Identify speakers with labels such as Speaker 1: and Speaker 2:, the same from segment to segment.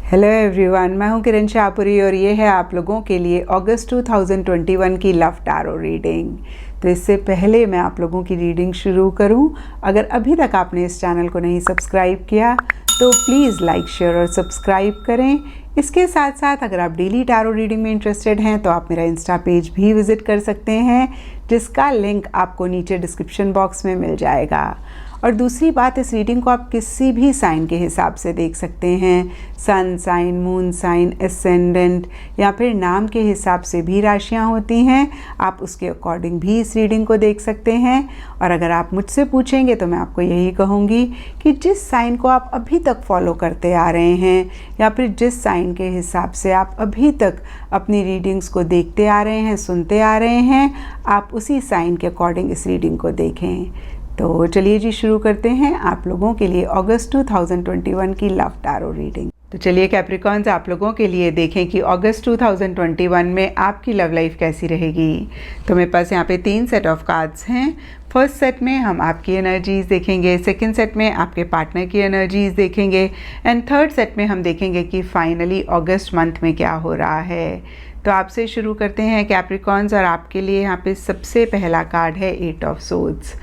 Speaker 1: Hello everyone, मैं हूं किरण शाहपुरी और ये है आप लोगों के लिए अगस्त 2021 की लव टैरो रीडिंग। तो इससे पहले मैं आप लोगों की रीडिंग शुरू करूं, अगर अभी तक आपने इस चैनल को नहीं सब्सक्राइब किया तो प्लीज़ लाइक, शेयर और सब्सक्राइब करें। इसके साथ साथ अगर आप डेली टैरो रीडिंग में इंटरेस्टेड हैं तो आप मेरा इंस्टा पेज भी विज़िट कर सकते हैं, जिसका लिंक आपको नीचे डिस्क्रिप्शन बॉक्स में मिल जाएगा। और दूसरी बात, इस रीडिंग को आप किसी भी साइन के हिसाब से देख सकते हैं। Sun sign, moon sign, ascendant या फिर नाम के हिसाब से भी राशियां होती हैं, आप उसके अकॉर्डिंग भी इस रीडिंग को देख सकते हैं। और अगर आप मुझसे पूछेंगे तो मैं आपको यही कहूँगी कि जिस साइन को आप अभी तक फॉलो करते आ रहे हैं या फिर जिस साइन के हिसाब से आप अभी तक अपनी रीडिंग्स को देखते आ रहे हैं, सुनते आ रहे हैं, आप उसी साइन के अकॉर्डिंग इस रीडिंग को देखें। तो चलिए जी, शुरू करते हैं आप लोगों के लिए अगस्त 2021 की लव टैरो रीडिंग। तो चलिए कैप्रिकॉन्स, आप लोगों के लिए देखें कि अगस्त 2021 में आपकी लव लाइफ कैसी रहेगी। तो मेरे पास यहाँ पे 3 सेट ऑफ कार्ड्स हैं। फर्स्ट सेट में हम आपकी एनर्जीज़ देखेंगे, सेकंड सेट में आपके पार्टनर की एनर्जीज़ देखेंगे एंड थर्ड सेट में हम देखेंगे कि फाइनली अगस्त मंथ में क्या हो रहा है। तो आपसे शुरू करते हैं कैप्रिकॉन्स, और आपके लिए यहाँ पे सबसे पहला कार्ड है 8 ऑफ सोर्ड्स।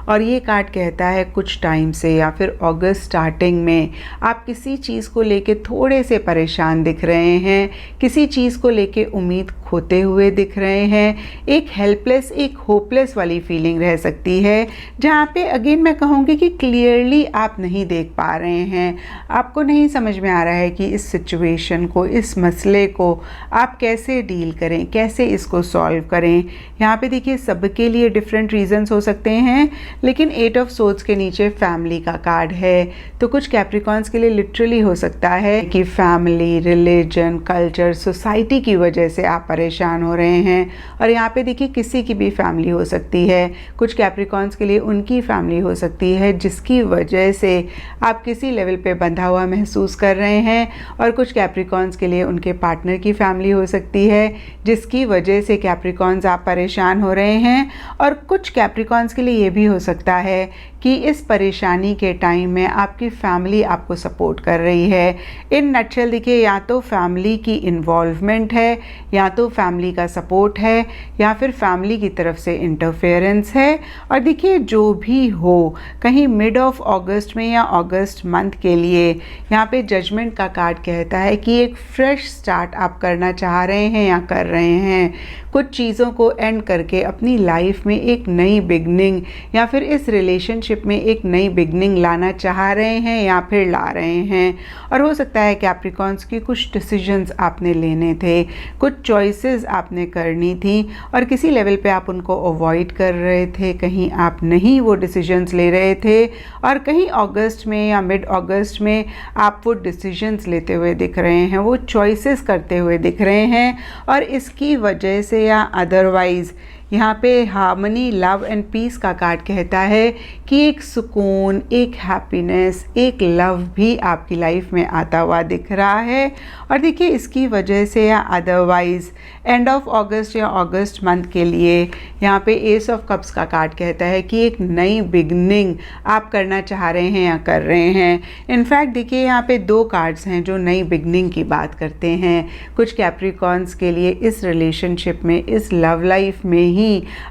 Speaker 1: और ये कार्ड कहता है कुछ टाइम से या फिर अगस्त स्टार्टिंग में आप किसी चीज़ को लेके थोड़े से परेशान दिख रहे हैं, किसी चीज़ को लेके उम्मीद खोते हुए दिख रहे हैं। एक हेल्पलेस, एक होपलेस वाली फीलिंग रह सकती है, जहाँ पे अगेन मैं कहूँगी कि क्लियरली आप नहीं देख पा रहे हैं, आपको नहीं समझ में आ रहा है कि इस सिचुएशन को, इस मसले को आप कैसे डील करें, कैसे इसको सॉल्व करें। यहाँ पे देखिए, सबके लिए डिफरेंट रीजंस हो सकते हैं, लेकिन 8 ऑफ सोर्ड्स के नीचे फैमिली का कार्ड है। तो कुछ कैप्रिकॉन्स के लिए लिटरली हो सकता है कि फैमिली, रिलीजन, कल्चर, सोसाइटी की वजह से आप परेशान हो रहे हैं। और यहाँ पे देखिए, किसी की भी फैमिली हो सकती है। कुछ कैप्रिकॉन्स के लिए उनकी फैमिली हो सकती है जिसकी वजह से आप किसी लेवल पे बंधा हुआ महसूस कर रहे हैं, और कुछ कैप्रिकॉन्स के लिए उनके पार्टनर की फैमिली हो सकती है जिसकी वजह से कैप्रिकॉन्स आप परेशान हो रहे हैं। और कुछ कैप्रिकॉन्स के लिए ये भी हो सकता है कि इस परेशानी के टाइम में आपकी फैमिली आपको सपोर्ट कर रही है। इन नटशेल देखिए, या तो फैमिली की इन्वॉल्वमेंट है, या तो फैमिली का सपोर्ट है, या फिर फैमिली की तरफ से इंटरफेरेंस है। और देखिए, जो भी हो, कहीं मिड ऑफ अगस्त में या अगस्त मंथ के लिए यहाँ पे जजमेंट का कार्ड कहता है कि एक फ्रेश स्टार्ट आप करना चाह रहे हैं या कर रहे हैं। कुछ चीज़ों को एंड करके अपनी लाइफ में एक नई बिगनिंग या फिर इस रिलेशनशिप में एक नई बिगनिंग लाना चाह रहे हैं या फिर ला रहे हैं। और हो सकता है कैप्रिकॉन्स की कुछ डिसीजंस आपने लेने थे, कुछ चॉइसेस आपने करनी थी, और किसी लेवल पे आप उनको अवॉइड कर रहे थे, कहीं आप नहीं वो डिसीजंस ले रहे थे, और कहीं अगस्त में या मिड अगस्त में आप वो डिसीजंस लेते हुए दिख रहे हैं, वो चॉइसेस करते हुए दिख रहे हैं। और इसकी वजह से या अदरवाइज़ यहाँ पे हार्मनी, लव एंड पीस का कार्ड कहता है कि एक सुकून, एक हैप्पीनेस, एक लव भी आपकी लाइफ में आता हुआ दिख रहा है। और देखिए, इसकी वजह से या अदरवाइज़ एंड ऑफ अगस्त या अगस्त मंथ के लिए यहाँ पे एस ऑफ कप्स का कार्ड कहता है कि एक नई बिगनिंग आप करना चाह रहे हैं या कर रहे हैं। इनफैक्ट देखिए, यहाँ पे 2 कार्ड्स हैं जो नई बिगनिंग की बात करते हैं। कुछ कैप्रिकॉन्स के लिए इस रिलेशनशिप में, इस लव लाइफ में ही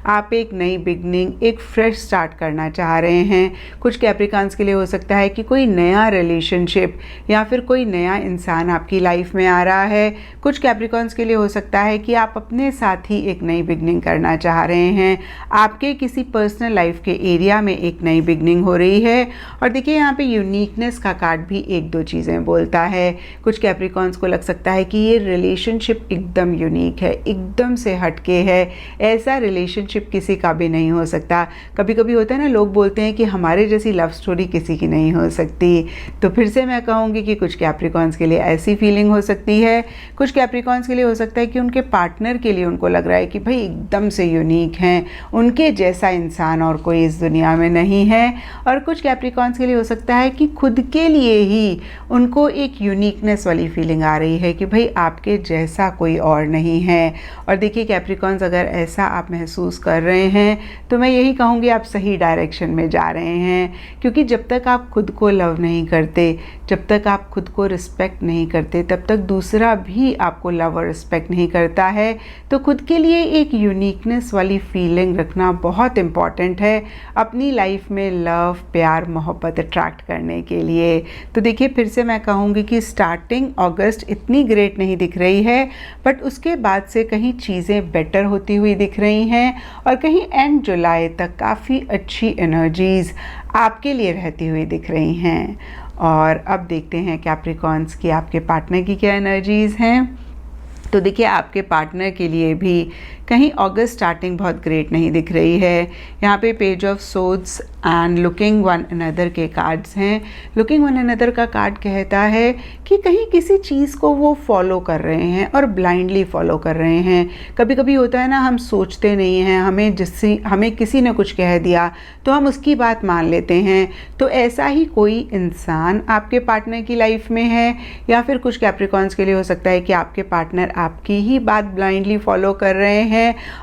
Speaker 1: आप एक नई बिगनिंग, एक फ्रेश स्टार्ट करना चाह रहे हैं। कुछ कैप्रिकॉन्स के लिए हो सकता है कि कोई नया रिलेशनशिप या फिर कोई नया इंसान आपकी लाइफ में आ रहा है। कुछ कैप्रिकॉन्स के लिए हो सकता है कि आप अपने साथ ही एक नई बिगनिंग करना चाह रहे हैं। आपके किसी पर्सनल लाइफ के एरिया में एक नई बिगनिंग हो रही है। और देखिए, यहाँ पे यूनिकनेस का कार्ड भी 1-2 चीज़ें बोलता है। कुछ कैप्रिकॉन्स को लग सकता है कि ये रिलेशनशिप एकदम यूनिक है, एकदम से हटके है, ऐसा रिलेशनशिप किसी का भी नहीं हो सकता। कभी कभी होता है ना, लोग बोलते हैं कि हमारे जैसी लव स्टोरी किसी की नहीं हो सकती। तो फिर से मैं कहूँगी कि कुछ कैप्रिकॉन्स के लिए ऐसी फीलिंग हो सकती है। कुछ कैप्रिकॉन्स के लिए हो सकता है कि उनके पार्टनर के लिए उनको लग रहा है कि भाई एकदम से यूनिक हैं, उनके जैसा इंसान और कोई इस दुनिया में नहीं है। और कुछ कैप्रिकॉन्स के लिए हो सकता है कि खुद के लिए ही उनको एक यूनिकनेस वाली फीलिंग आ रही है कि भाई आपके जैसा कोई और नहीं है। और देखिए कैप्रिकॉन्स, अगर ऐसा आप महसूस कर रहे हैं तो मैं यही कहूँगी आप सही डायरेक्शन में जा रहे हैं, क्योंकि जब तक आप खुद को लव नहीं करते, जब तक आप खुद को रिस्पेक्ट नहीं करते, तब तक दूसरा भी आपको लव और रिस्पेक्ट नहीं करता है। तो खुद के लिए एक यूनिकनेस वाली फीलिंग रखना बहुत इम्पॉर्टेंट है अपनी लाइफ में लव, प्यार, मोहब्बत अट्रैक्ट करने के लिए। तो देखिए फिर से मैं कहूँगी कि स्टार्टिंग अगस्त इतनी ग्रेट नहीं दिख रही है, बट उसके बाद से कहीं चीज़ें बेटर होती हुई दिख रही हैं और कहीं एंड जुलाई तक काफ़ी अच्छी एनर्जीज़ आपके लिए रहती हुई दिख रही हैं। और अब देखते हैं कैप्रिकॉर्न्स की आपके पार्टनर की क्या एनर्जीज़ हैं। तो देखिए आपके पार्टनर के लिए भी कहीं अगस्त स्टार्टिंग बहुत ग्रेट नहीं दिख रही है। यहाँ पे page of swords and looking one another के कार्ड्स हैं। लुकिंग वन अनदर का कार्ड कहता है कि कहीं किसी चीज़ को वो फॉलो कर रहे हैं और ब्लाइंडली फॉलो कर रहे हैं। कभी कभी होता है ना, हम सोचते नहीं हैं, हमें किसी ने कुछ कह दिया तो हम उसकी बात मान लेते हैं। तो ऐसा ही कोई इंसान आपके पार्टनर की लाइफ में है, या फिर कुछ कैप्रिकॉर्न्स के लिए हो सकता है कि आपके पार्टनर आपकी ही बात ब्लाइंडली फॉलो कर रहे हैं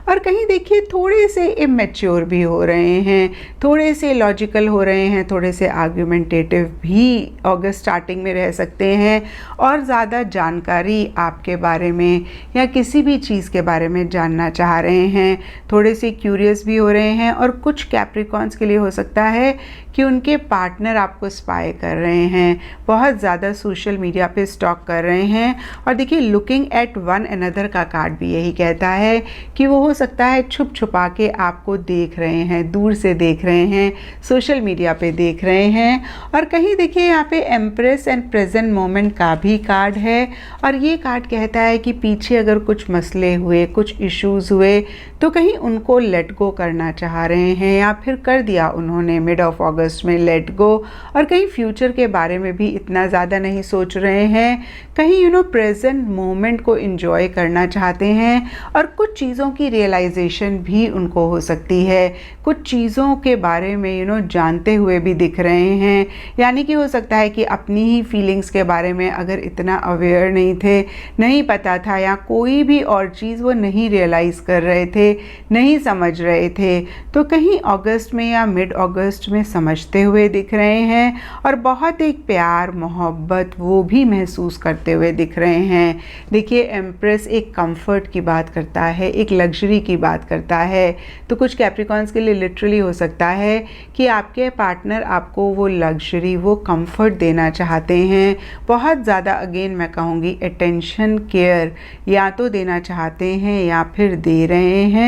Speaker 1: और कहीं देखिए थोड़े से इमेच्योर भी हो रहे हैं, थोड़े से लॉजिकल हो रहे हैं, थोड़े से आर्ग्यूमेंटेटिव भी अगस्त स्टार्टिंग में रह सकते हैं और ज़्यादा जानकारी आपके बारे में या किसी भी चीज़ के बारे में जानना चाह रहे हैं, थोड़े से क्यूरियस भी हो रहे हैं। और कुछ कैप्रिकॉर्न्स के लिए हो सकता है कि उनके पार्टनर आपको स्पाई कर रहे हैं, बहुत ज़्यादा सोशल मीडिया पे स्टॉक कर रहे हैं। और देखिए लुकिंग एट वन अनदर का कार्ड भी यही कहता है कि वो हो सकता है छुप छुपा के आपको देख रहे हैं, दूर से देख रहे हैं, सोशल मीडिया पे देख रहे हैं। और कहीं देखिए यहाँ पे एम्प्रेस एंड प्रेजेंट मोमेंट का भी कार्ड है और ये कार्ड कहता है कि पीछे अगर कुछ मसले हुए, कुछ इश्यूज़ हुए तो कहीं उनको लेट गो करना चाह रहे हैं या फिर कर दिया उन्होंने मिड ऑफ अगस्त में लेट गो। और कहीं फ्यूचर के बारे में भी इतना ज़्यादा नहीं सोच रहे हैं, कहीं प्रेजेंट मोमेंट को एंजॉय करना चाहते हैं। और कुछ चीज़ों की रियलाइजेशन भी उनको हो सकती है, कुछ चीज़ों के बारे में जानते हुए भी दिख रहे हैं। यानी कि हो सकता है कि अपनी ही फीलिंग्स के बारे में अगर इतना अवेयर नहीं थे, नहीं पता था, या कोई भी और चीज़ वो नहीं रियलाइज़ कर रहे थे, नहीं समझ रहे थे, तो कहीं अगस्त में या मिड अगस्त में समझते हुए दिख रहे हैं और बहुत एक प्यार, मोहब्बत वो भी महसूस करते हुए दिख रहे हैं। देखिए एम्प्रेस एक कंफर्ट की बात करता है, एक लग्जरी की बात करता है। तो कुछ कैप्रिकॉर्न्स के लिए लिटरली हो सकता है कि आपके पार्टनर आपको वो लग्जरी, वो कंफर्ट देना चाहते हैं, बहुत ज़्यादा, अगेन मैं कहूँगी अटेंशन, केयर या तो देना चाहते हैं या फिर दे रहे हैं।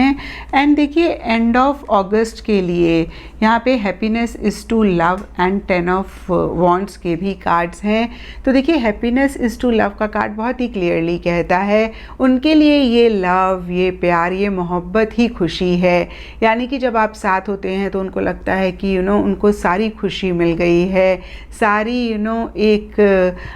Speaker 1: एंड देखिए एंड ऑफ अगस्त के लिए यहाँ पे happiness is to love and 10 of wands के भी कार्ड्स हैं। तो देखिए हैप्पीनेस इज़ टू लव का कार्ड बहुत ही क्लियरली कहता है उनके लिए ये लव, ये प्यार, ये मोहब्बत ही खुशी है। यानी कि जब आप साथ होते हैं तो उनको लगता है कि उनको सारी खुशी मिल गई है, सारी एक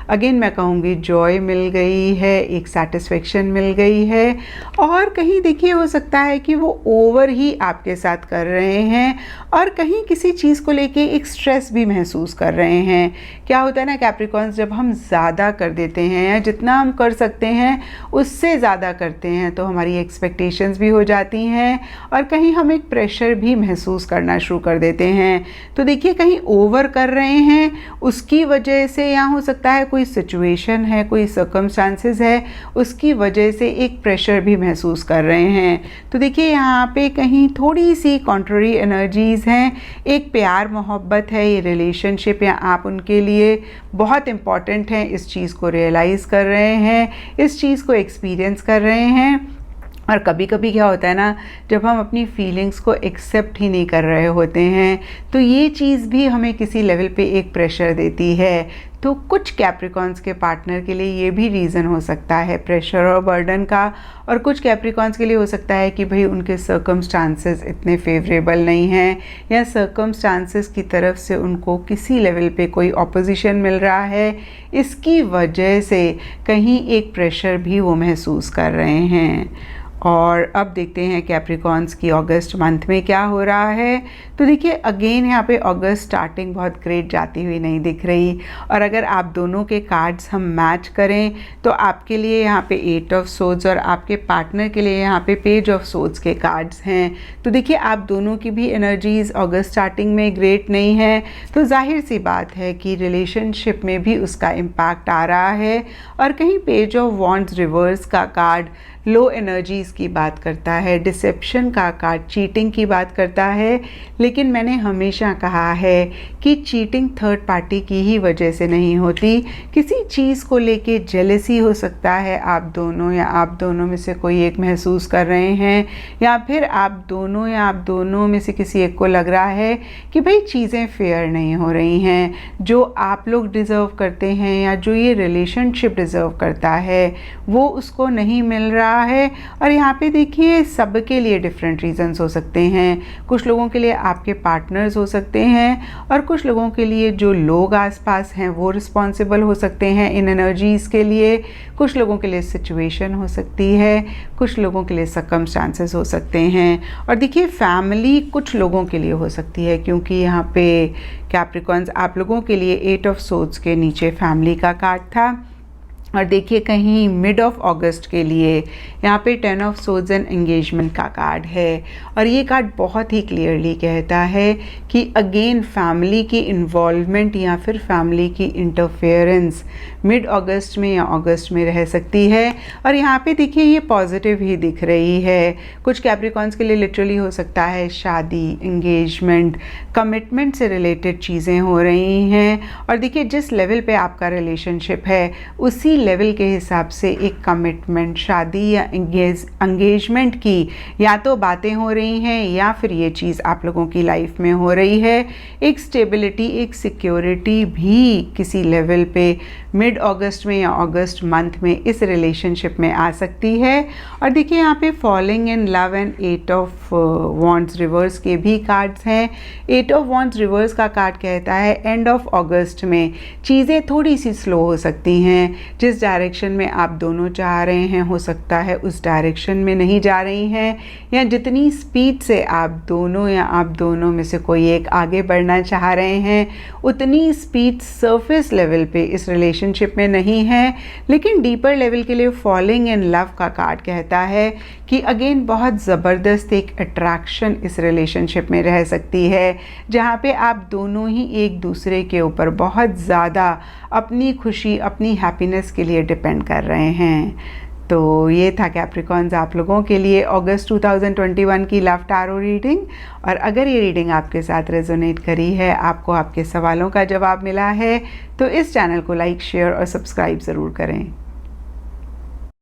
Speaker 1: अगेन मैं कहूँगी जॉय मिल गई है, एक सेटिस्फेक्शन मिल गई है। और कहीं देखिए हो सकता है कि वो ओवर ही आपके साथ कर रहे हैं और कहीं किसी चीज़ को लेके एक स्ट्रेस भी महसूस कर रहे हैं। क्या होता है ना कैप्रिकॉर्न्स, जब हम ज़्यादा कर देते हैं या जितना हम कर सकते हैं उससे ज़्यादा करते हैं तो हमारी एक्सपेक्टेशंस भी हो जाती हैं और कहीं हम एक प्रेशर भी महसूस करना शुरू कर देते हैं। तो देखिए कहीं ओवर कर रहे हैं, उसकी वजह से या हो सकता है कोई सिचुएशन है, कोई सर्कमस्टांसेस है, उसकी वजह से एक प्रेशर भी महसूस कर रहे हैं। तो देखिए यहाँ पे कहीं थोड़ी सी कॉन्ट्ररी एनर्जीज़ हैं, एक प्यार मोहब्बत है, ये रिलेशनशिप या आप उनके लिए बहुत इम्पॉर्टेंट हैं, इस चीज़ को रियलाइज़ कर रहे हैं, इस चीज़ को एक्सपीरियंस कर रहे हैं। और कभी कभी क्या होता है ना, जब हम अपनी फीलिंग्स को एक्सेप्ट ही नहीं कर रहे होते हैं तो ये चीज़ भी हमें किसी लेवल पे एक प्रेशर देती है। तो कुछ कैप्रिकॉर्न्स के पार्टनर के लिए ये भी रीज़न हो सकता है प्रेशर और बर्डन का, और कुछ कैप्रिकॉर्न्स के लिए हो सकता है कि भाई उनके सर्कमस्टांसेस इतने फेवरेबल नहीं हैं या सर्कमस्टांसेस की तरफ से उनको किसी लेवल पे कोई ऑपोजिशन मिल रहा है, इसकी वजह से कहीं एक प्रेशर भी वो महसूस कर रहे हैं। और अब देखते हैं कैप्रिकॉन्स की अगस्त मंथ में क्या हो रहा है। तो देखिए अगेन यहाँ पे अगस्त स्टार्टिंग बहुत ग्रेट जाती हुई नहीं दिख रही, और अगर आप दोनों के कार्ड्स हम मैच करें तो आपके लिए यहाँ पे 8 ऑफ सोर्ड्स और आपके पार्टनर के लिए यहाँ पे पेज ऑफ सोर्ड्स के कार्ड्स हैं। तो देखिए आप दोनों की भी एनर्जीज अगस्त स्टार्टिंग में ग्रेट नहीं है, तो जाहिर सी बात है कि रिलेशनशिप में भी उसका इम्पैक्ट आ रहा है। और कहीं पेज ऑफ वॉन्ड्स रिवर्स का कार्ड लो एनर्जीज़ की बात करता है, डिसेप्शन का कार्ड चीटिंग की बात करता है। लेकिन मैंने हमेशा कहा है कि चीटिंग थर्ड पार्टी की ही वजह से नहीं होती, किसी चीज़ को लेके जेलसी हो सकता है आप दोनों या आप दोनों में से कोई एक महसूस कर रहे हैं, या फिर आप दोनों में से किसी एक को लग रहा है कि भाई चीज़ें फेयर नहीं हो रही हैं, जो आप लोग डिज़र्व करते हैं या जो ये रिलेशनशिप डिज़र्व करता है वो उसको नहीं मिल रहा है। और यहाँ पे देखिए सबके लिए डिफरेंट रीजंस हो सकते हैं, कुछ लोगों के लिए आपके पार्टनर्स हो सकते हैं और कुछ लोगों के लिए जो लोग आसपास हैं वो रिस्पॉन्सिबल हो सकते हैं इन एनर्जीज़ के लिए, कुछ लोगों के लिए सिचुएशन हो सकती है, कुछ लोगों के लिए सर्कमस्टांसेस हो सकते हैं, और देखिए फैमिली कुछ लोगों के लिए हो सकती है, क्योंकि यहाँ पे कैप्रिकॉन्स आप लोगों के लिए 8 ऑफ सोर्ड्स के नीचे फैमिली का कार्ड था। और देखिए कहीं मिड ऑफ अगस्त के लिए यहाँ पे 10 ऑफ सोर्ड्स एंड एंगेजमेंट का कार्ड है, और ये कार्ड बहुत ही क्लियरली कहता है कि अगेन फैमिली की इन्वॉल्वमेंट या फिर फैमिली की इंटरफेरेंस मिड अगस्त में या अगस्त में रह सकती है। और यहाँ पे देखिए ये पॉजिटिव ही दिख रही है, कुछ कैप्रिकॉन्स के लिए लिटरली हो सकता है शादी, एंगेजमेंट, कमिटमेंट से रिलेटेड चीज़ें हो रही हैं। और देखिए जिस लेवल पे आपका रिलेशनशिप है उसी लेवल के हिसाब से एक कमिटमेंट, शादी या एंगेजमेंट की या तो बातें हो रही हैं या फिर ये चीज़ आप लोगों की लाइफ में हो रही है। एक स्टेबिलिटी, एक सिक्योरिटी भी किसी लेवल पे मिड अगस्त में या अगस्त मंथ में इस रिलेशनशिप में आ सकती है। और देखिए यहाँ पे falling in love and 8 of wands reverse के भी कार्ड्स हैं। 8 ऑफ वॉन्ड्स रिवर्स का कार्ड कहता है एंड ऑफ अगस्त में चीज़ें थोड़ी सी स्लो हो सकती हैं, जिस डायरेक्शन में आप दोनों चाह रहे हैं हो सकता है उस डायरेक्शन में नहीं जा रही हैं, या जितनी स्पीड से आप दोनों या आप दोनों में से कोई एक आगे बढ़ना चाह रहे हैं उतनी स्पीड सरफेस लेवल पे इस रिलेशनशिप में नहीं है। लेकिन डीपर लेवल के लिए फॉलिंग इन लव का कार्ड कहता है कि अगेन बहुत ज़बरदस्त एक अट्रैक्शन इस रिलेशनशिप में रह सकती है, जहाँ पे आप दोनों ही एक दूसरे के ऊपर बहुत ज़्यादा अपनी खुशी, अपनी हैप्पीनेस के लिए डिपेंड कर रहे हैं। तो ये था कैप्रिकॉन्स आप लोगों के लिए अगस्त 2021 की लव टैरो रीडिंग। और अगर ये रीडिंग आपके साथ रेजोनेट करी है, आपको आपके सवालों का जवाब मिला है, तो इस चैनल को लाइक, शेयर और सब्सक्राइब ज़रूर करें।